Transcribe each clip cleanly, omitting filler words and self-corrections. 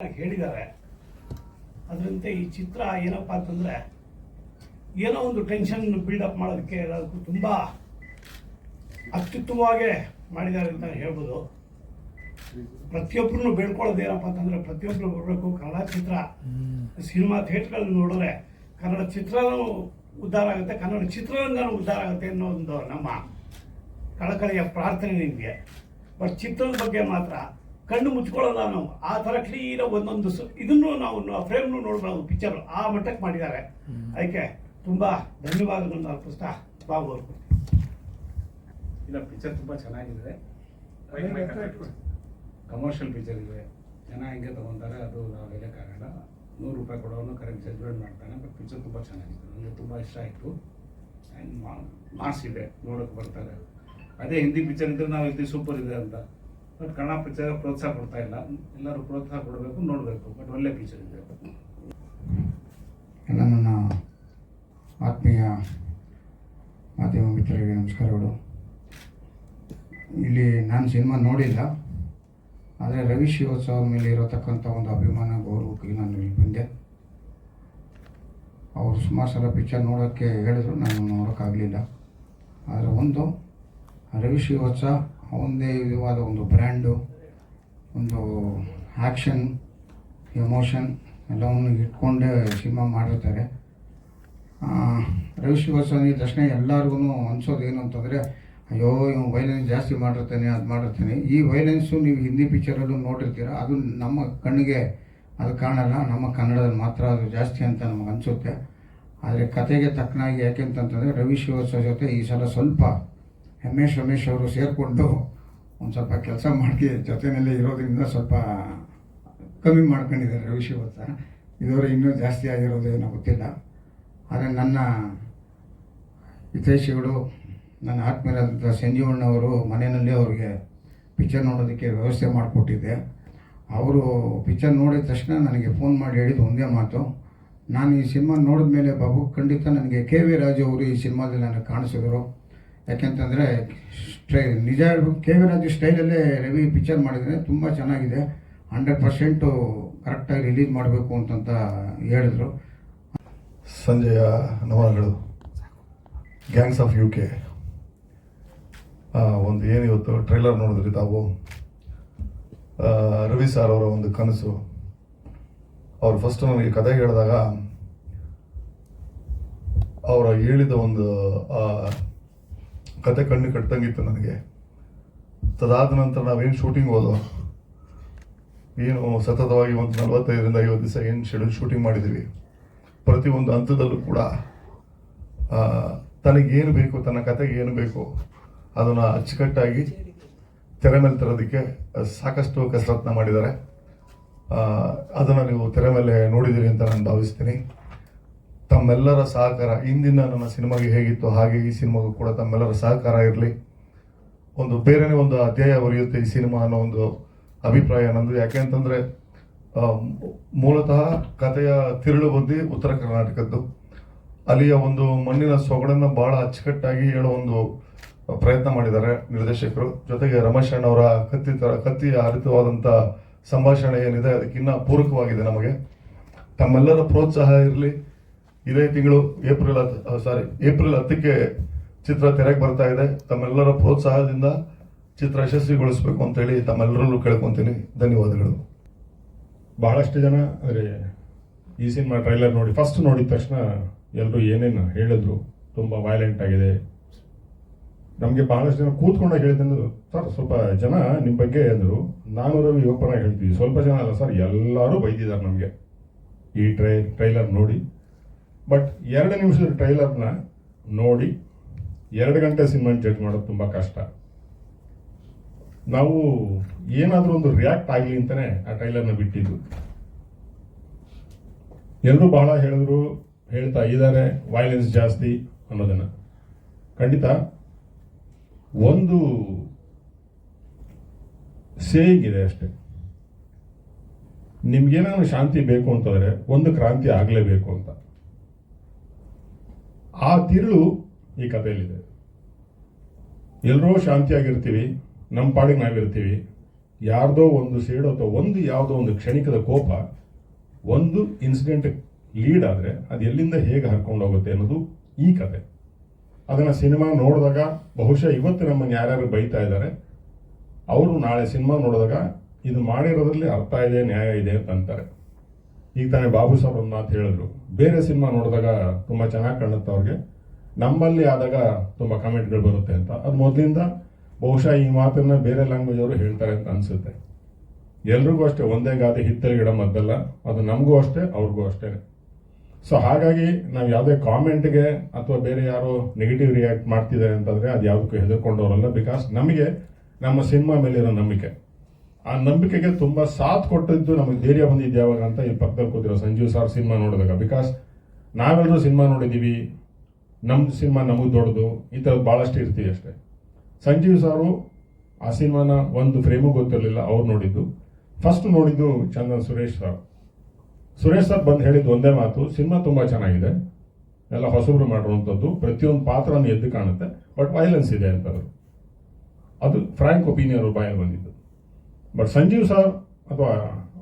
ಹೇಳಿದ್ದಾರೆ. ಅದರಂತೆ ಈ ಚಿತ್ರ ಏನಪ್ಪ ಅಂತಂದರೆ, ಏನೋ ಒಂದು ಟೆನ್ಷನ್ ಬಿಲ್ಡಪ್ ಮಾಡೋದಕ್ಕೆ ಅದಕ್ಕೂ ತುಂಬ ಅತ್ಯುತ್ತಮವಾಗಿ ಮಾಡಿದ್ದಾರೆ ಅಂತ ಹೇಳ್ಬೋದು. ಪ್ರತಿಯೊಬ್ಬರನ್ನು ಬೇಡ್ಕೊಳ್ಳೋದು ಏನಪ್ಪ ಅಂತಂದರೆ, ಪ್ರತಿಯೊಬ್ಬರು ಬರಬೇಕು. ಕನ್ನಡ ಚಿತ್ರ ಸಿನಿಮಾ ಥಿಯೇಟ್ರ್ಗಳಲ್ಲಿ ನೋಡಿದ್ರೆ ಕನ್ನಡ ಚಿತ್ರನೂ ಉದ್ಧಾರ ಆಗುತ್ತೆ, ಕನ್ನಡ ಚಿತ್ರರಂಗನೂ ಉದ್ಧಾರ ಆಗುತ್ತೆ ಅನ್ನೋ ಒಂದು ನಮ್ಮ ಕಳಕಳಿಯ ಪ್ರಾರ್ಥನೆ ನಿಮಗೆ. ಬಟ್ ಚಿತ್ರದ ಬಗ್ಗೆ ಮಾತ್ರ ಕಣ್ಣು ಮುಚ್ಕೊಳ್ಳೋಲ್ಲ ನಾವು. ಆ ಥರ ಕ್ಲೀನಾಗಿ ಒಂದೊಂದು ಇದನ್ನು ನಾವು ಫ್ರೇಮ್ನು ನೋಡ್ಬೋದು. ಪಿಕ್ಚರ್ ಆ ಮಟ್ಟಕ್ಕೆ ಮಾಡಿದ್ದಾರೆ. ಅದಕ್ಕೆ ತುಂಬ ಧನ್ಯವಾದಗಳನ್ನು ಅರ್ಪಿಸ್ತಾ ಬಾಬು ಅವ್ರು. ಇಲ್ಲ, ಪಿಕ್ಚರ್ ತುಂಬ ಚೆನ್ನಾಗಿದೆ. ಕಮರ್ಷಿಯಲ್ ಪಿಕ್ಚರ್ ಇದೆ. ಜನ ಹೆಂಗೆ ತೊಗೊತಾರೆ ಅದು ನಾವು ಹೇಳೋಕ್ಕಾಗಲ್ಲ. ₹100 ಕೊಡೋನು ಕರೆಕ್ಟ್ ಜಡ್ಜ್ಮೆಂಟ್ ಮಾಡ್ತಾನೆ. ಬಟ್ ಪಿಕ್ಚರ್ ತುಂಬ ಚೆನ್ನಾಗಿದೆ, ನನಗೆ ತುಂಬ ಇಷ್ಟ ಆಯಿತು. ಆ್ಯಂಡ್ ಮಾಸ್ ಇದೆ, ನೋಡೋಕ್ಕೆ ಬರ್ತಾರೆ. ಅದೇ ಹಿಂದಿ ಪಿಕ್ಚರ್ ಇದ್ದರೆ ನಾವು ಇಲ್ಲಿ ಸೂಪರ್ ಇದೆ ಅಂತ. ಬಟ್ ಕನ್ನಡ ಪಿಕ್ಚರ್ ಪ್ರೋತ್ಸಾಹ ಕೊಡ್ತಾ ಇಲ್ಲ. ಎಲ್ಲರೂ ಪ್ರೋತ್ಸಾಹ ಕೊಡಬೇಕು, ನೋಡಬೇಕು. ಬಟ್ ಒಳ್ಳೆ ಪಿಕ್ಚರ್ ಇದೆ. ಎಲ್ಲ ನನ್ನ ಆತ್ಮೀಯ ಮಾಧ್ಯಮ ಮಿತ್ರರಿಗೆ ನಮಸ್ಕಾರಗಳು. ಇಲ್ಲಿ ನಾನು ಸಿನಿಮಾ ನೋಡಿಲ್ಲ, ಆದರೆ ರವಿ ಶ್ರೀವತ್ಸ ಅವ್ರ ಮೇಲೆ ಇರತಕ್ಕಂಥ ಒಂದು ಅಭಿಮಾನ ಗೌರವಕ್ಕೆ ನಾನು ಇಲ್ಲಿ ಬಂದೆ. ಅವರು ಸುಮಾರು ಸಲ ಪಿಕ್ಚರ್ ನೋಡೋಕ್ಕೆ ಹೇಳಿದ್ರು, ನಾನು ನೋಡೋಕ್ಕಾಗಲಿಲ್ಲ. ಆದರೆ ಒಂದು ರವಿ ಶ್ರೀವತ್ಸ ಅವನದೇ ವಿಧವಾದ ಒಂದು ಬ್ರ್ಯಾಂಡು, ಒಂದು ಆ್ಯಕ್ಷನ್, ಎಮೋಷನ್ ಎಲ್ಲವನ್ನು ಇಟ್ಕೊಂಡೇ ಸಿನಿಮಾ ಮಾಡಿರ್ತಾರೆ. ರವಿ ಶ್ರೀವತ್ಸ ಅಂದಿದ ತಕ್ಷಣ ಎಲ್ಲರಿಗೂ ಅನ್ಸೋದು ಏನು ಅಂತಂದರೆ, ಅಯ್ಯೋ ಇವು ವೈಲೆನ್ಸ್ ಜಾಸ್ತಿ ಮಾಡಿರ್ತಾನೆ, ಅದು ಮಾಡಿರ್ತಾನೆ. ಈ ವೈಲೆನ್ಸು ನೀವು ಹಿಂದಿ ಪಿಕ್ಚರಲ್ಲೂ ನೋಡಿರ್ತೀರ, ಅದು ನಮ್ಮ ಕಣ್ಣಿಗೆ ಅದು ಕಾಣಲ್ಲ. ನಮ್ಮ ಕನ್ನಡದಲ್ಲಿ ಮಾತ್ರ ಅದು ಜಾಸ್ತಿ ಅಂತ ನಮಗೆ ಅನಿಸುತ್ತೆ. ಆದರೆ ಕತೆಗೆ ತಕ್ಕನಾಗಿ ಯಾಕೆಂತಂದರೆ ರವಿ ಶ್ರೀವತ್ಸ ಜೊತೆ ಈ ಸಲ ಸ್ವಲ್ಪ ರಮೇಶ್ ಅವರು ಸೇರಿಕೊಂಡು ಒಂದು ಸ್ವಲ್ಪ ಕೆಲಸ ಮಾಡಿ ಜೊತೆಯಲ್ಲೇ ಇರೋದ್ರಿಂದ ಸ್ವಲ್ಪ ಕಮ್ಮಿ ಮಾಡ್ಕೊಂಡಿದ್ದಾರೆ ರವಿ ಶ್ರೀವತ್ಸ. ಇದವರೆ ಇನ್ನೂ ಜಾಸ್ತಿ ಆಗಿರೋದು ಏನೋ ಗೊತ್ತಿಲ್ಲ. ಆದರೆ ನನ್ನ ಹಿತೈಷಿಗಳು, ನನ್ನ ಆತ್ಮೀಯರಾದಂಥ ಸಂಜೀವಣ್ಣವರು ಮನೆಯಲ್ಲಿ ಅವ್ರಿಗೆ ಪಿಕ್ಚರ್ ನೋಡೋದಕ್ಕೆ ವ್ಯವಸ್ಥೆ ಮಾಡಿಕೊಟ್ಟಿದ್ದೆ. ಅವರು ಪಿಕ್ಚರ್ ನೋಡಿದ ತಕ್ಷಣ ನನಗೆ ಫೋನ್ ಮಾಡಿ ಹೇಳಿದ್ದು ಒಂದೇ ಮಾತು, ನಾನು ಈ ಸಿನಿಮಾ ನೋಡಿದ ಮೇಲೆ ಬಾಬು ಖಂಡಿತ ನನಗೆ ಕೆ.ವಿ. ರಾಜು ಅವರು ಈ ಸಿನಿಮಾದಲ್ಲಿ ನನಗೆ ಕಾಣಿಸಿದ್ರು. ಯಾಕೆಂತಂದರೆ ನಿಜ ಕೆ.ವಿ. ರಾಜು ಸ್ಟೈಲಲ್ಲೇ ರವಿ ಪಿಕ್ಚರ್ ಮಾಡಿದರೆ ತುಂಬ ಚೆನ್ನಾಗಿದೆ, 100% ಕರೆಕ್ಟಾಗಿ ರಿಲೀಸ್ ಮಾಡಬೇಕು ಅಂತಂತ ಹೇಳಿದ್ರು. ಸಂಜೆಯ ನಮನಗಳು. ಗ್ಯಾಂಗ್ಸ್ ಆಫ್ UK ಒಂದು ಏನಿವತ್ತು ಟ್ರೈಲರ್ ನೋಡಿದ್ರಿ ತಾವು. ರವಿ ಸರ್ ಅವರ ಒಂದು ಕನಸು. ಅವರು ಫಸ್ಟ್ ನನಗೆ ಕತೆ ಹೇಳಿದಾಗ ಅವರ ಹೇಳಿದ ಒಂದು ಕತೆ ಕಣ್ಣು ಕಟ್ಟಂಗಿತ್ತು ನನಗೆ. ತದಾದ ನಂತರ ನಾವೇನು ಶೂಟಿಂಗ್ ಹೋದೋ, ಏನು ಸತತವಾಗಿ ಒಂದು 45ರಿಂದ 50 ದಿವಸ ಏನು ಶೆಡ್ಯೂಲ್ ಶೂಟಿಂಗ್ ಮಾಡಿದ್ದೀವಿ, ಪ್ರತಿಯೊಂದು ಹಂತದಲ್ಲೂ ಕೂಡ ತನಗೇನು ಬೇಕು, ತನ್ನ ಕತೆಗೆ ಏನು ಬೇಕು ಅದನ್ನು ಅಚ್ಚುಕಟ್ಟಾಗಿ ತೆರೆ ಮೇಲೆ ತರೋದಕ್ಕೆ ಸಾಕಷ್ಟು ಕಸರತ್ನ ಮಾಡಿದ್ದಾರೆ. ಅದನ್ನು ನೀವು ತೆರೆ ಮೇಲೆ ನೋಡಿದ್ದೀರಿ ಅಂತ ನಾನು ಭಾವಿಸ್ತೀನಿ. ತಮ್ಮೆಲ್ಲರ ಸಹಕಾರ ಇಂದಿನ ನನ್ನ ಸಿನಿಮಾಗೆ ಹೇಗಿತ್ತು ಹಾಗೆ ಈ ಸಿನಿಮಾಗೂ ಕೂಡ ತಮ್ಮೆಲ್ಲರ ಸಹಕಾರ ಇರಲಿ. ಒಂದು ಬೇರೆನೇ ಒಂದು ಅಧ್ಯಾಯ ಬರೆಯುತ್ತೆ ಈ ಸಿನಿಮಾ ಅನ್ನೋ ಒಂದು ಅಭಿಪ್ರಾಯ ನಂದು. ಯಾಕೆ ಅಂತಂದರೆ ಮೂಲತಃ ಕಥೆಯ ತಿರುಳು ಬಂದು ಉತ್ತರ ಕರ್ನಾಟಕದ್ದು. ಅಲ್ಲಿಯ ಒಂದು ಮಣ್ಣಿನ ಸೊಗಡನ್ನು ಭಾಳ ಅಚ್ಚುಕಟ್ಟಾಗಿ ಹೇಳೋ ಒಂದು ಪ್ರಯತ್ನ ಮಾಡಿದ್ದಾರೆ ನಿರ್ದೇಶಕರು. ಜೊತೆಗೆ ರಮೇಶ್ ಅಣ್ಣವರ ಕತ್ತಿಯ ಹರಿತವಾದಂಥ ಸಂಭಾಷಣೆ ಏನಿದೆ ಅದಕ್ಕಿನ್ನ ಪೂರಕವಾಗಿದೆ ನಮಗೆ. ತಮ್ಮೆಲ್ಲರ ಪ್ರೋತ್ಸಾಹ ಇರಲಿ. ಇದೇ ತಿಂಗಳು ಏಪ್ರಿಲ್ 10ಕ್ಕೆ ಚಿತ್ರ ತೆರೆಗೆ ಬರ್ತಾ ಇದೆ. ತಮ್ಮೆಲ್ಲರ ಪ್ರೋತ್ಸಾಹದಿಂದ ಚಿತ್ರ ಯಶಸ್ವಿಗೊಳಿಸಬೇಕು ಅಂತೇಳಿ ತಮ್ಮೆಲ್ಲರಲ್ಲೂ ಕೇಳ್ಕೊತೀನಿ. ಧನ್ಯವಾದಗಳು. ಬಹಳಷ್ಟು ಜನ ಅಂದರೆ ಈ ಸಿನಿಮಾ ಟ್ರೈಲರ್ ನೋಡಿ ಫಸ್ಟ್ ನೋಡಿದ ತಕ್ಷಣ ಎಲ್ಲರೂ ಏನೇನು ಹೇಳಿದ್ರು, ತುಂಬ ವೈಲೆಂಟ್ ಆಗಿದೆ. ನಮಗೆ ಬಹಳಷ್ಟು ಜನ ಕೂತ್ಕೊಂಡಾಗ ಹೇಳಿದ್ರು, ಸರ್ ಸ್ವಲ್ಪ ಜನ ನಿಮ್ಮ ಬಗ್ಗೆ ಅಂದರು. ನಾನು ರವಿ ಓಪನ್ ಆಗಿ ಹೇಳ್ತೀವಿ, ಸ್ವಲ್ಪ ಜನ ಅಲ್ಲ ಸರ್, ಎಲ್ಲರೂ ಬೈದಿದ್ದಾರೆ ನಮಗೆ ಈ ಟ್ರೈಲರ್ ನೋಡಿ. ಬಟ್ 2 ನಿಮಿಷದ ಟ್ರೈಲರ್ನ ನೋಡಿ 2 ಗಂಟೆ ಸಿನಿಮಾ ಜಡ್ಜ್ ಮಾಡೋದು ತುಂಬ ಕಷ್ಟ. ನಾವು ಏನಾದರೂ ಒಂದು ರಿಯಾಕ್ಟ್ ಆಗಲಿ ಅಂತಲೇ ಆ ಟ್ರೈಲರ್ನ ಬಿಟ್ಟಿದ್ದು. ಎಲ್ಲರೂ ಬಹಳ ಹೇಳ್ತಾ ಇದ್ದಾರೆ ವೈಲೆನ್ಸ್ ಜಾಸ್ತಿ ಅನ್ನೋದನ್ನು. ಖಂಡಿತ ಒಂದು ಸೇಯಿಂಗ್ ಇದೆ ಅಷ್ಟೇ, ನಿಮ್ಗೇನಾದ್ರು ಶಾಂತಿ ಬೇಕು ಅಂತಂದರೆ ಒಂದು ಕ್ರಾಂತಿ ಆಗಲೇಬೇಕು ಅಂತ. ಆ ತಿರುಳು ಈ ಕಥೆಯಲ್ಲಿದೆ. ಎಲ್ಲರೂ ಶಾಂತಿಯಾಗಿರ್ತೀವಿ, ನಮ್ಮ ಪಾಡಿಗೆ ನಾವಿರ್ತೀವಿ. ಯಾರ್ದೋ ಒಂದು ಸೇಡು ಅಥವಾ ಒಂದು ಯಾವುದೋ ಒಂದು ಕ್ಷಣಿಕದ ಕೋಪ ಒಂದು ಇನ್ಸಿಡೆಂಟ್ ಲೀಡ್ ಆದರೆ ಅದು ಎಲ್ಲಿಂದ ಹೇಗೆ ಹರ್ಕೊಂಡು ಹೋಗುತ್ತೆ ಅನ್ನೋದು ಈ ಕತೆ. ಅದನ್ನು ಸಿನಿಮಾ ನೋಡಿದಾಗ ಬಹುಶಃ ಇವತ್ತು ನಮ್ಮನ್ನು ಯಾರ್ಯಾರು ಬೈತಾ ಇದ್ದಾರೆ ಅವರು ನಾಳೆ ಸಿನಿಮಾ ನೋಡಿದಾಗ ಇದು ಮಾಡಿರೋದ್ರಲ್ಲಿ ಅರ್ಥ ಇದೆ, ನ್ಯಾಯ ಇದೆ ಅಂತ ಅಂತಾರೆ. ಈಗ ತಾನೇ ಬಾಬು ಸರ್ ಒಂದು ಮಾತು ಹೇಳಿದ್ರು, ಬೇರೆ ಸಿನಿಮಾ ನೋಡಿದಾಗ ತುಂಬ ಚೆನ್ನಾಗಿ ಕಾಣುತ್ತೆ ಅವ್ರಿಗೆ, ನಮ್ಮಲ್ಲಿ ಆದಾಗ ತುಂಬ ಕಮೆಂಟ್ಗಳು ಬರುತ್ತೆ ಅಂತ. ಅದು ಮೊದಲಿಂದ ಬಹುಶಃ ಈ ಮಾತನ್ನ ಬೇರೆ ಲ್ಯಾಂಗ್ವೇಜ್ ಅವರು ಹೇಳ್ತಾರೆ ಅಂತ ಅನಿಸುತ್ತೆ. ಎಲ್ರಿಗೂ ಅಷ್ಟೇ ಒಂದೇ ಗಾದೆ ಹಿತ್ತಲ ಗಿಡ ಮದ್ದಲ್ಲ, ಅದು ನಮಗೂ ಅಷ್ಟೇ ಅವ್ರಿಗೂ ಅಷ್ಟೇ. ಸೊ ಹಾಗಾಗಿ ನಾವು ಯಾವುದೇ ಕಾಮೆಂಟ್ಗೆ ಅಥವಾ ಬೇರೆ ಯಾರೋ ನೆಗೆಟಿವ್ ರಿಯಾಕ್ಟ್ ಮಾಡ್ತಿದ್ದಾರೆ ಅಂತಂದರೆ ಅದು ಯಾವುದಕ್ಕೂ ಹೆದರ್ಕೊಂಡವರಲ್ಲ. ಬಿಕಾಸ್ ನಮಗೆ ನಮ್ಮ ಸಿನಿಮಾ ಮೇಲಿರೋ ನಂಬಿಕೆ, ಆ ನಂಬಿಕೆಗೆ ತುಂಬ ಸಾಥ್ ಕೊಟ್ಟಿದ್ದು ನಮಗೆ ಧೈರ್ಯ ಬಂದಿದ್ದು ಯಾವಾಗ ಅಂತ ಈ ಪಕ್ಕದಲ್ಲಿ ಕೂತಿರೋ ಸಂಜೀವ್ ಸರ್ ಸಿನಿಮಾ ನೋಡಿದಾಗ. ಬಿಕಾಸ್ ನಾವೆಲ್ಲರೂ ಸಿನಿಮಾ ನೋಡಿದ್ದೀವಿ, ನಮ್ಮ ಸಿನಿಮಾ ನಮಗೆ ದೊಡ್ಡದು, ಈ ಥರದ್ದು ಭಾಳಷ್ಟು ಇರ್ತೀವಿ ಅಷ್ಟೇ. ಸಂಜೀವ್ ಸಾರು ಆ ಸಿನಿಮಾನ ಒಂದು ಫ್ರೇಮು ಗೊತ್ತಿರಲಿಲ್ಲ, ಅವ್ರು ನೋಡಿದ್ದು. ಫಸ್ಟ್ ನೋಡಿದ್ದು ಚಂದನ್ ಸುರೇಶ್ ಸರ್ ಬಂದು ಹೇಳಿದ್ದು ಒಂದೇ ಮಾತು, ಸಿನಿಮಾ ತುಂಬ ಚೆನ್ನಾಗಿದೆ, ಎಲ್ಲ ಹೊಸಬ್ರು ಮಾಡಿರುವಂಥದ್ದು, ಪ್ರತಿಯೊಂದು ಪಾತ್ರನೂ ಎದ್ದು ಕಾಣುತ್ತೆ, ಬಟ್ ವೈಲೆನ್ಸ್ ಇದೆ ಅಂತಂದರು. ಅದು ಫ್ರ್ಯಾಂಕ್ ಒಪಿನಿಯನ್ ಅವ್ರ ಬಾಯಲ್ಲಿ ಬಂದಿದ್ದು. ಬಟ್ ಸಂಜೀವ್ ಸರ್ ಅಥವಾ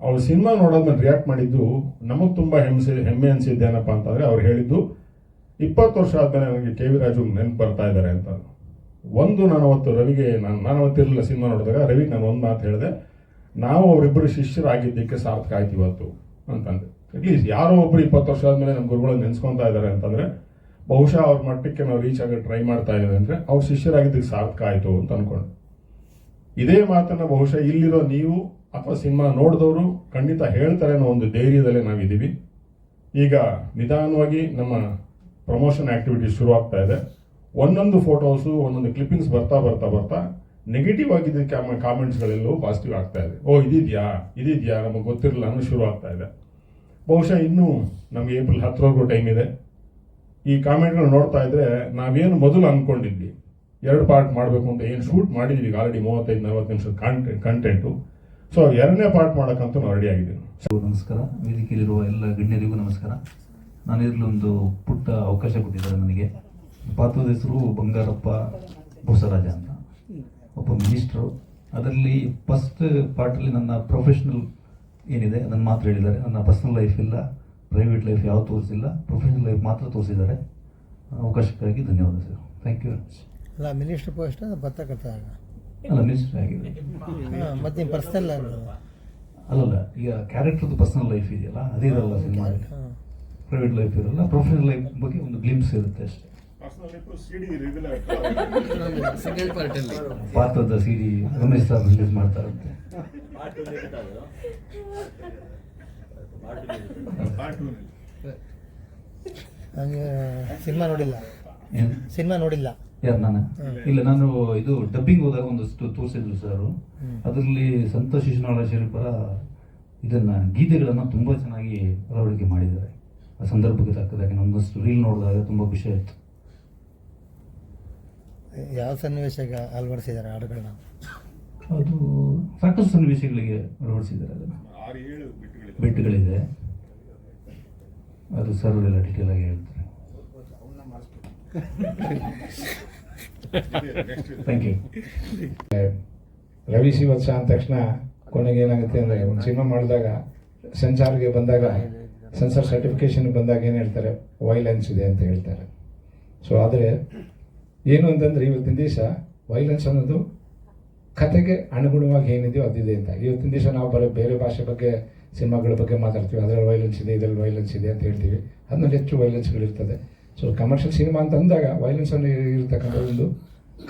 ಅವ್ರ ಸಿನಿಮಾ ನೋಡೋದ್ಮೇಲೆ ರಿಯಾಕ್ಟ್ ಮಾಡಿದ್ದು ನಮಗೆ ತುಂಬ ಹೆಮ್ಮೆ ಅನಿಸಿದ್ದೇನಪ್ಪ ಅಂತಂದರೆ, ಅವ್ರು ಹೇಳಿದ್ದು 20 ವರ್ಷ ಆದಮೇಲೆ ನನಗೆ ಕೆ ವಿ ರಾಜು ನೆನಪು ಬರ್ತಾ ಇದ್ದಾರೆ ಅಂತ. ನಾನು ಅವತ್ತು ರವಿಗೆ ನಾನು ಅವತ್ತಿರಲಿಲ್ಲ ಸಿನಿಮಾ ನೋಡಿದಾಗ ರವಿಗೆ ನಾನು ಒಂದು ಮಾತು ಹೇಳಿದೆ, ನಾವು ಅವರಿಬ್ಬರು ಶಿಷ್ಯರಾಗಿದ್ದಕ್ಕೆ ಸಾರ್ಥಕ ಆಯ್ತು ಇವತ್ತು ಅಂತಂದೆ. ಅಟ್ಲೀಸ್ಟ್ ಯಾರೋ ಒಬ್ರು 20 ವರ್ಷ ಆದಮೇಲೆ ನಮ್ಮ ಗುರುಗಳನ್ನ ನೆನೆಸ್ಕೊತಾ ಇದ್ದಾರೆ ಅಂತಂದರೆ ಬಹುಶಃ ಅವ್ರ ಮಟ್ಟಕ್ಕೆ ನಾವು ರೀಚ್ ಆಗಿ ಟ್ರೈ ಮಾಡ್ತಾ ಇದ್ದೀವಿ ಅಂದರೆ ಅವ್ರು ಶಿಷ್ಯರಾಗಿದ್ದಕ್ಕೆ ಸಾರ್ಥಕ ಆಯಿತು ಅಂತ ಅಂದ್ಕೊಂಡು. ಇದೇ ಮಾತನ್ನು ಬಹುಶಃ ಇಲ್ಲಿರೋ ನೀವು ಅಥವಾ ಸಿನಿಮಾ ನೋಡಿದವರು ಖಂಡಿತ ಹೇಳ್ತಾರೆ ಅನ್ನೋ ಒಂದು ಧೈರ್ಯದಲ್ಲೇ ನಾವಿದ್ದೀವಿ. ಈಗ ನಿಧಾನವಾಗಿ ನಮ್ಮ ಪ್ರಮೋಷನ್ ಆ್ಯಕ್ಟಿವಿಟೀಸ್ ಶುರು ಆಗ್ತಾ ಇದೆ. ಒಂದೊಂದು ಫೋಟೋಸು ಒಂದೊಂದು ಕ್ಲಿಪ್ಪಿಂಗ್ಸ್ ಬರ್ತಾ ನೆಗೆಟಿವ್ ಆಗಿದ್ದ ಕಾಮೆಂಟ್ಸ್ಗಳೆಲ್ಲವೂ ಪಾಸಿಟಿವ್ ಆಗ್ತಾ ಇದೆ. ಓ ಇದಿದೆಯಾ ನಮಗೆ ಗೊತ್ತಿರಲಿಲ್ಲ ಅನ್ನೋ ಶುರು ಆಗ್ತಾ ಇದೆ. ಬಹುಶಃ ಇನ್ನೂ ನಮಗೆ ಏಪ್ರಿಲ್ 10ರವರೆಗೂ ಟೈಮ್ ಇದೆ. ಈ ಕಾಮೆಂಟ್ಗಳು ನೋಡ್ತಾ ಇದ್ರೆ ನಾವೇನು ಮೊದಲು ಅಂದ್ಕೊಂಡಿದ್ವಿ 2 ಪಾರ್ಟ್ ಮಾಡಬೇಕು ಅಂತ ಏನು ಶೂಟ್ ಮಾಡಿದ್ವಿ, ಈಗ ಆಲ್ರೆಡಿ 35-40 ನಿಮಿಷದ ಕಂಟೆಂಟು. ಸೊ 2ನೇ ಪಾರ್ಟ್ ಮಾಡೋಕ್ಕಂತೂ ನಾವು ರೆಡಿ ಆಗಿದ್ದೀವಿ. ನಮಸ್ಕಾರ, ವೇದಿಕೆಯಲ್ಲಿರುವ ಎಲ್ಲ ಗಣ್ಯರಿಗೂ ನಮಸ್ಕಾರ. ನಾನಿರಲಿ ಒಂದು ಪುಟ್ಟ ಅವಕಾಶ ಕೊಟ್ಟಿದ್ದಾರೆ ನನಗೆ. ಪಾತ್ರದ ಹೆಸರು ಬಂಗಾರಪ್ಪ ಬಸವರಾಜ ಅಂತ, ಒಬ್ಬ ಮಿನಿಸ್ಟ್ರು. ಅದರಲ್ಲಿ ಫಸ್ಟ್ ಪಾರ್ಟಲ್ಲಿ ನನ್ನ ಪ್ರೊಫೆಷ್ನಲ್ ಏನಿದೆ ಅದನ್ನು ಮಾತ್ರ ಹೇಳಿದ್ದಾರೆ. ನನ್ನ ಪರ್ಸನಲ್ ಲೈಫ್ ಇಲ್ಲ, ಪ್ರೈವೇಟ್ ಲೈಫ್ ಯಾವ ತೋರಿಸಿಲ್ಲ, ಪ್ರೊಫೆಷನಲ್ ಲೈಫ್ ಮಾತ್ರ ತೋರಿಸಿದ್ದಾರೆ. ಅವಕಾಶಕ್ಕಾಗಿ ಧನ್ಯವಾದ ಸರ್. Thank you. ಅಲ್ಲ ಮಿನಿಸ್ಟರ್ ಪೋಸ್ಟ್ ಪತ್ರಕರ್ತ ಅಲ್ಲ ಮಿನಿಸ್ಟರ್ ಆಗಿದೆ. ಮತ್ತೆ ನಿಮ್ಮ ಪರ್ಸನಲ್ ಅಲ್ಲಲ್ಲ, ಈಗ ಕ್ಯಾರೆಕ್ಟರ್ದು ಪರ್ಸನಲ್ ಲೈಫ್ ಇದೆಯಲ್ಲ ಅದಿರಲ್ಲ ಸಿನಿಮಾ, ಪ್ರೈವೇಟ್ ಲೈಫ್ ಇರಲ್ಲ. ಪ್ರೊಫೆಷನಲ್ ಲೈಫ್ ಬಗ್ಗೆ ಒಂದು ಗ್ಲಿಮ್ಸ್ ಇರುತ್ತೆ ಅಷ್ಟೇ. ಪಾತ್ರದ ಸಿಡಿ ರಮೇಶ್ ಸರ್ ರಿಲೀಸ್ ಮಾಡ್ತಾರಂತೆ. ಸಿನಿಮಾ ನೋಡಿಲ್ಲ ಯಾರು ನಾನು? ಇಲ್ಲ, ನಾನು ಇದು ಡಬ್ಬಿಂಗ್ ಹೋದಾಗ ಒಂದಷ್ಟು ತೋರಿಸಿದ್ರು ಸರ್. ಅದರಲ್ಲಿ ಸಂತೋಷ್ ಶಿಶುನಾಳ ಶರೀಫರ ಇದನ್ನ ಗೀತೆಗಳನ್ನ ತುಂಬಾ ಚೆನ್ನಾಗಿ ಅಳವಡಿಕೆ ಮಾಡಿದ್ದಾರೆ. ಆ ಸಂದರ್ಭಕ್ಕೆ ತಕ್ಕದಾಗಿ ಒಂದಷ್ಟು ರೀಲ್ ನೋಡಿದಾಗ ತುಂಬಾ ಖುಷಿ ಆಯ್ತು. ಯಾವ ಸನ್ನಿವೇಶಕ್ಕೆ ಅಳವಡಿಸಿದ್ದಾರೆ ಹಾಡುಗಳನ್ನ? ಅದು ಸಾಕಷ್ಟು ಸನ್ನಿವೇಶಗಳಿಗೆ ಅಳವಡಿಸಿದ್ದಾರೆ. ಅದನ್ನು ಬಿಟ್ಟುಗಳಿದೆ, ಅದು ಸರ್ ಎಲ್ಲ ಡೀಟೇಲ್ ಆಗಿ ಹೇಳ್ತಾರೆ. Thank you. ರವಿ ಶ್ರೀವತ್ಸ ಅಂದ ತಕ್ಷಣ ಕೊನೆಗೆ ಏನಾಗುತ್ತೆ ಅಂದರೆ, ಒಂದು ಸಿನಿಮಾ ಮಾಡಿದಾಗ ಸೆನ್ಸಾರ್ಗೆ ಬಂದಾಗ, ಸೆನ್ಸಾರ್ ಸರ್ಟಿಫಿಕೇಷನ್ ಬಂದಾಗ ಏನು ಹೇಳ್ತಾರೆ, ವೈಲೆನ್ಸ್ ಇದೆ ಅಂತ ಹೇಳ್ತಾರೆ. ಸೊ ಆದರೆ ಏನು ಅಂತಂದರೆ ಇವತ್ತಿನ ದಿವಸ ವೈಲೆನ್ಸ್ ಅನ್ನೋದು ಕತೆಗೆ ಅನುಗುಣವಾಗಿ ಏನಿದೆಯೋ ಅದಿದೆ ಅಂತ. ಇವತ್ತಿನ ದಿವಸ ನಾವು ಬೇರೆ ಭಾಷೆ ಬಗ್ಗೆ ಸಿನಿಮಾಗಳ ಬಗ್ಗೆ ಮಾತಾಡ್ತೀವಿ, ಅದರಲ್ಲಿ ವೈಲೆನ್ಸ್ ಇದೆ, ಇದರಲ್ಲಿ ವೈಲೆನ್ಸ್ ಇದೆ ಅಂತ ಹೇಳ್ತೀವಿ. ಅದರಲ್ಲಿ ಹೆಚ್ಚು ವೈಲೆನ್ಸ್ಗಳಿರ್ತದೆ. ಸೊ ಕಮರ್ಷಿಯಲ್ ಸಿನಿಮಾ ಅಂತ ಅಂದಾಗ ವೈಲೆನ್ಸ್ ಅಲ್ಲಿ ಇರತಕ್ಕಂಥ ಒಂದು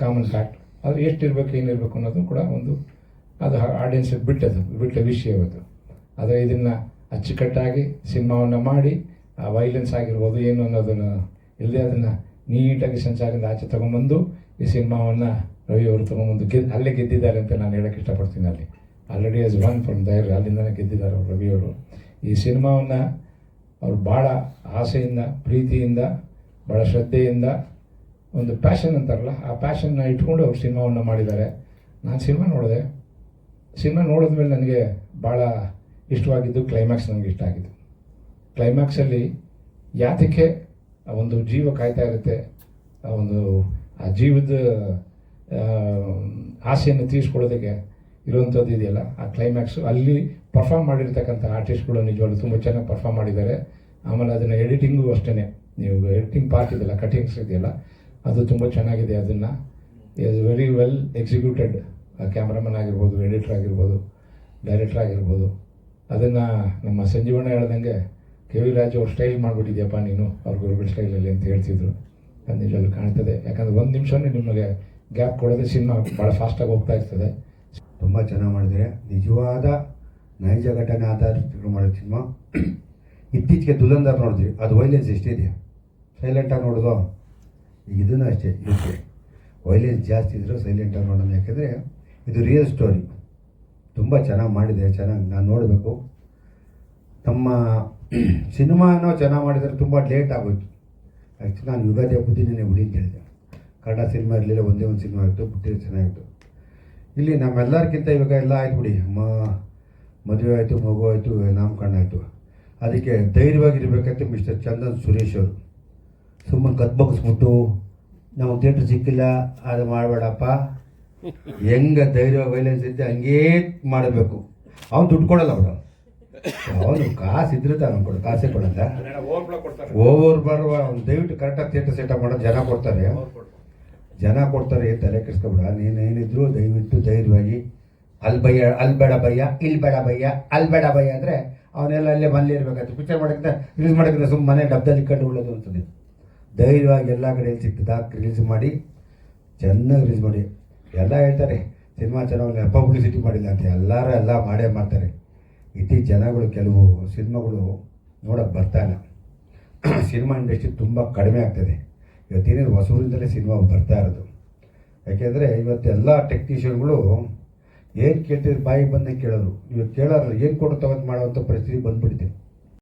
ಕಾಮನ್ ಫ್ಯಾಕ್ಟ್. ಆದರೆ ಎಷ್ಟಿರಬೇಕು ಏನಿರಬೇಕು ಅನ್ನೋದು ಕೂಡ ಒಂದು ಅದು ಆಡಿಯನ್ಸ್ ಬಿಟ್ಟ ವಿಷಯ ಅದು. ಆದರೆ ಇದನ್ನು ಅಚ್ಚುಕಟ್ಟಾಗಿ ಸಿನಿಮಾವನ್ನು ಮಾಡಿ ಆ ವೈಲೆನ್ಸ್ ಆಗಿರ್ಬೋದು ಏನು ಅನ್ನೋದನ್ನು ಇಲ್ಲದೆ ಅದನ್ನು ನೀಟಾಗಿ ಸಂಚಾರದಿಂದ ಆಚೆ ತೊಗೊಂಬಂದು ಈ ಸಿನಿಮಾವನ್ನು ರವಿ ಅವರು ತೊಗೊಂಬಂದು ಅಲ್ಲೇ ಗೆದ್ದಿದ್ದಾರೆ ಅಂತ ನಾನು ಹೇಳೋಕ್ಕೆ ಇಷ್ಟಪಡ್ತೀನಿ. ಅಲ್ಲಿ already as one from there ಅಲ್ಲಿಂದನೇ ಗೆದ್ದಿದ್ದಾರೆ ಅವರು ರವಿಯವರು. ಈ ಸಿನಿಮಾವನ್ನು ಅವರು ಭಾಳ ಆಸೆಯಿಂದ, ಪ್ರೀತಿಯಿಂದ, ಭಾಳ ಶ್ರದ್ಧೆಯಿಂದ, ಒಂದು ಪ್ಯಾಷನ್ ಅಂತಾರಲ್ಲ, ಆ ಪ್ಯಾಷನ್ನ ಇಟ್ಕೊಂಡು ಅವ್ರು ಸಿನಿಮಾವನ್ನು ಮಾಡಿದ್ದಾರೆ. ನಾನು ಸಿನಿಮಾ ನೋಡಿದೆ. ಸಿನಿಮಾ ನೋಡಿದ್ಮೇಲೆ ನನಗೆ ಭಾಳ ಇಷ್ಟವಾಗಿದ್ದು ಕ್ಲೈಮ್ಯಾಕ್ಸ್ ನನಗೆ ಇಷ್ಟ ಆಗಿದ್ದು. ಕ್ಲೈಮ್ಯಾಕ್ಸಲ್ಲಿ ಯಾತಕ್ಕೆ ಒಂದು ಜೀವ ಕಾಯ್ತಾ ಇರುತ್ತೆ, ಆ ಜೀವದ ಆಸೆಯನ್ನು ತೀರಿಸ್ಕೊಳ್ಳೋದಕ್ಕೆ ಇರುವಂಥದ್ದು ಇದೆಯಲ್ಲ ಆ ಕ್ಲೈಮ್ಯಾಕ್ಸು ಅಲ್ಲಿ ಪರ್ಫಾರ್ಮ್ ಮಾಡಿರ್ತಕ್ಕಂಥ ಆರ್ಟಿಸ್ಟ್ಗಳು ನಿಜವಾಗ್ಲೂ ತುಂಬ ಚೆನ್ನಾಗಿ ಪರ್ಫಾರ್ಮ್ ಮಾಡಿದ್ದಾರೆ. ಆಮೇಲೆ ಅದನ್ನು ಎಡಿಟಿಂಗು ಅಷ್ಟೇ, ನೀವು ಎಡಿಟಿಂಗ್ ಪಾರ್ಟ್ ಇದೆಯಲ್ಲ, ಕಟಿಂಗ್ಸ್ ಇದೆಯಲ್ಲ, ಅದು ತುಂಬ ಚೆನ್ನಾಗಿದೆ. ಅದನ್ನು is very well executed. Cameraman ಆಗಿರ್ಬೋದು, ಎಡಿಟರ್ ಆಗಿರ್ಬೋದು, ಡೈರೆಕ್ಟರ್ ಆಗಿರ್ಬೋದು. ಅದನ್ನು ನಮ್ಮ ಸಂಜೀವಣ್ಣ ಹೇಳ್ದಂಗೆ ಕೆ ವಿ ರಾಜು ಅವ್ರು ಸ್ಟೈಲ್ ಮಾಡಿಬಿಟ್ಟಿದ್ಯಪ್ಪ ನೀನು ಅವ್ರ ಗುರುಗಳ ಸ್ಟೈಲಲ್ಲಿ ಅಂತ ಹೇಳ್ತಿದ್ರು. ಅದು ನಿಜವಾಗ್ಲೂ ಕಾಣ್ತದೆ. ಯಾಕಂದರೆ ಒಂದು ನಿಮಿಷನೇ ನಿಮಗೆ ಗ್ಯಾಪ್ ಕೊಡೋದೇ ಸಿನಿಮಾ ಭಾಳ ಫಾಸ್ಟಾಗಿ ಹೋಗ್ತಾ ಇರ್ತದೆ. ತುಂಬ ಚೆನ್ನಾಗಿ ಮಾಡಿದರೆ, ನಿಜವಾದ ನೈಜ ಘಟನೆ ಆಧಾರಿತ ಮಾಡೋ ಸಿನಿಮಾ. ಇತ್ತೀಚೆಗೆ ದುಲಂದರ್ ನೋಡಿದ್ವಿ, ಅದು ವೈಲೆನ್ಸ್ ಎಷ್ಟಿದೆ, ಸೈಲೆಂಟಾಗಿ ನೋಡೋದು. ಈಗ ಇದನ್ನು ಅಷ್ಟೇ, ಇದಕ್ಕೆ ವೈಲೆನ್ಸ್ ಜಾಸ್ತಿ ಇದ್ದರೂ ಸೈಲೆಂಟಾಗಿ ನೋಡೋದು. ಯಾಕೆಂದರೆ ಇದು ರಿಯಲ್ ಸ್ಟೋರಿ, ತುಂಬ ಚೆನ್ನಾಗಿ ಮಾಡಿದೆ. ಚೆನ್ನಾಗಿ ನಾನು ನೋಡಬೇಕು. ನಮ್ಮ ಸಿನಿಮಾನೋ ಚೆನ್ನಾಗಿ ಮಾಡಿದರೆ ತುಂಬ ಲೇಟ್ ಆಗೋಯ್ತು. ಆ್ಯಕ್ಚುಲಿ ನಾನು ಯುಗಾದಿ ಹಬ್ಬದಿನೇ ಬಿಡಿ ಅಂತ ಹೇಳಿದೆ. ಕನ್ನಡ ಸಿನಿಮಾ ಇರಲಿಲ್ಲ, ಒಂದೇ ಒಂದು ಸಿನಿಮಾ ಇತ್ತು, ಬಿಟ್ಟಿದ್ರೆ ಚೆನ್ನಾಗಿತ್ತು. ಇಲ್ಲಿ ನಮ್ಮೆಲ್ಲರಿಗಿಂತ ಇವಾಗ ಎಲ್ಲ ಆಯ್ತು ಬಿಡಿ, ಮದುವೆ ಆಯಿತು, ಮಗು ಆಯಿತು, ನಾಮಕರಣ ಆಯಿತು. ಅದಕ್ಕೆ ಧೈರ್ಯವಾಗಿರ್ಬೇಕಂತ ಮಿಸ್ಟರ್ ಚಂದನ್ ಸುರೇಶ್ ಅವರು ಸುಮ್ಮನೆ ಕತ್ಬಗ್ಸ್ಬಿಟ್ಟು ನಾವು ಥಿಯೇಟ್ರ್ ಸಿಕ್ಕಿಲ್ಲ ಅದು ಮಾಡಬೇಡಪ್ಪ, ಹೆಂಗೆ ಧೈರ್ಯವಾಗಿ ವೈಲೆನ್ಸ್ ಇದ್ದೆ ಹಂಗೇ ಮಾಡಬೇಕು. ಅವ್ನು ದುಡ್ಡು ಕೊಡಲ್ಲ, ಅವನು ಕಾಸು ಇದ್ರೆ ತಾನು ಕೊಡು, ಕಾಸೇ ಕೊಡಲ್ಲ. ಓವರ್ ಬರುವ ಅವ್ನು ದಯವಿಟ್ಟು ಕರೆಕ್ಟಾಗಿ ಥಿಯೇಟ್ರ್ ಸೆಟಪ್ ಮಾಡೋದು ಜನ ಕೊಡ್ತಾರೆ, ತಲೆ ಕೆಡಿಸ್ಕೊಬೇಡ. ನೀನೇನಿದ್ರು ದಯವಿಟ್ಟು ಧೈರ್ಯವಾಗಿ ಅಲ್ಲಿ ಬೇಡ ಭಯ್ಯ, ಇಲ್ಲಿ ಬೇಡ ಭಯ್ಯ, ಅಲ್ಲಿ ಬೇಡ ಭಯ್ಯ ಅಂದರೆ ಅವನೆಲ್ಲ ಅಲ್ಲೇ ಮನೇಲಿ ಇರಬೇಕಾಯ್ತು. ಪಿಕ್ಚರ್ ಮಾಡೋಕ್ಕಿಂತ ರಿಲೀಸ್ ಮಾಡೋಕ್ಕಿಂತ ಸುಮ್ಮನೆ ಮನೆ ಡಬ್ಬದಲ್ಲಿ ಇಟ್ಕೊಂಡು ಉಳ್ಳೋದು ಅಂತದೆ. ಧೈರ್ಯವಾಗಿ ಎಲ್ಲ ಕಡೆ ಎಲ್ಲಿ ಸಿಗ್ತದೆ ರಿಲೀಸ್ ಮಾಡಿ, ಚೆನ್ನಾಗಿ ರಿಲೀಸ್ ಮಾಡಿ. ಎಲ್ಲ ಹೇಳ್ತಾರೆ ಸಿನಿಮಾ ಚೆನ್ನಾಗಿ ಪಬ್ಲಿಸಿಟಿ ಮಾಡಿಲ್ಲ ಅಂತ, ಎಲ್ಲರೂ ಎಲ್ಲ ಮಾಡೇ ಮಾಡ್ತಾರೆ. ಇತ್ತೀಚೆಗೆ ಜನಗಳು ಕೆಲವು ಸಿನಿಮಾಗಳು ನೋಡೋಕ್ಕೆ ಬರ್ತಾಯಿಲ್ಲ. ಸಿನಿಮಾ ಇಂಡಸ್ಟ್ರಿ ತುಂಬ ಕಡಿಮೆ ಆಗ್ತದೆ. ಇವತ್ತೇನೇನು ಹೊಸೂರಿಂದಲೇ ಸಿನಿಮಾ ಬರ್ತಾ ಇರೋದು. ಯಾಕೆಂದರೆ ಇವತ್ತೆಲ್ಲ ಟೆಕ್ನಿಷಿಯನ್ಗಳು ಏನು ಕೇಳ್ತಿದ್ರು ಬಾಯಿಗೆ ಬಂದೇ ಕೇಳೋರು. ಇವಾಗ ಕೇಳೋರಲ್ಲ, ಏನು ಕೊಡು ತಗೊಂಡು ಮಾಡೋವಂಥ ಪರಿಸ್ಥಿತಿ ಬಂದುಬಿಟ್ಟಿದೆ.